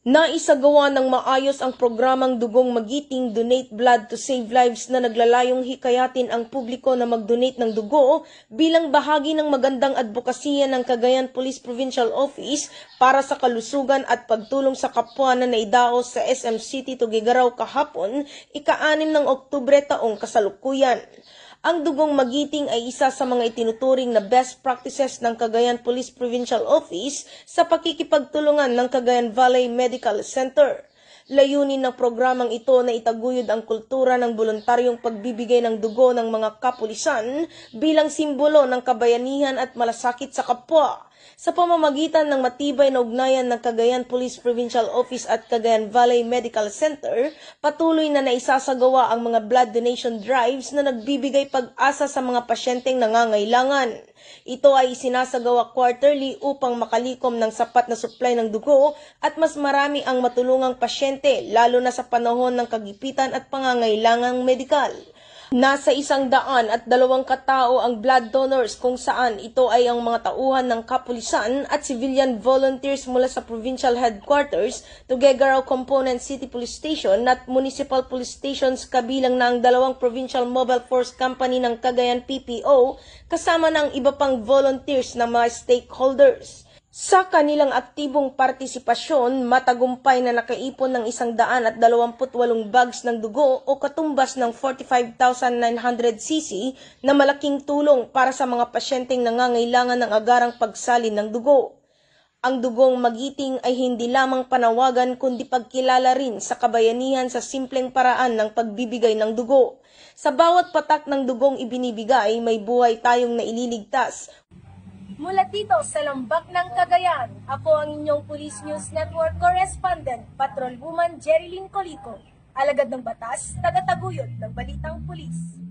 Naisagawa ng maayos ang programang Dugong Magiting Donate Blood to Save Lives na naglalayong hikayatin ang publiko na mag-donate ng dugo bilang bahagi ng magandang advokasya ng Cagayan Police Provincial Office para sa kalusugan at pagtulong sa kapwa na naidaos sa SM City Tuguegarao kahapon, ika-6 ng Oktubre taong kasalukuyan. Ang Dugong Magiting ay isa sa mga itinuturing na best practices ng Cagayan Police Provincial Office sa pakikipagtulungan ng Cagayan Valley Medical Center. Layunin ng programang ito na itaguyod ang kultura ng voluntaryong pagbibigay ng dugo ng mga kapulisan bilang simbolo ng kabayanihan at malasakit sa kapwa. Sa pamamagitan ng matibay na ugnayan ng Cagayan Police Provincial Office at Cagayan Valley Medical Center, patuloy na naisasagawa ang mga blood donation drives na nagbibigay pag-asa sa mga pasyenteng nangangailangan. Ito ay sinasagawa quarterly upang makalikom ng sapat na supply ng dugo at mas marami ang matulungang pasyente, lalo na sa panahon ng kagipitan at pangangailangang medikal. Nasa 102 katao ang blood donors kung saan ito ay ang mga tauhan ng kapulisan at civilian volunteers mula sa provincial headquarters, Tuguegarao Component City Police Station at Municipal Police Stations kabilang na ang 2 Provincial Mobile Force Company ng Cagayan PPO kasama ng iba pang volunteers na mga stakeholders. Sa kanilang aktibong partisipasyon, matagumpay na nakaipon ng 128 bags ng dugo o katumbas ng 45,900 cc na malaking tulong para sa mga pasyenteng nangangailangan ng agarang pagsalin ng dugo. Ang Dugong Magiting ay hindi lamang panawagan kundi pagkilala rin sa kabayanihan sa simpleng paraan ng pagbibigay ng dugo. Sa bawat patak ng dugong ibinibigay, may buhay tayong naililigtas. Mula dito sa Lambak ng Cagayan, ako ang inyong Police News Network Correspondent, Patrolwoman Jerilyn Colico, alagad ng batas, tagataguyod ng Balitang Pulis.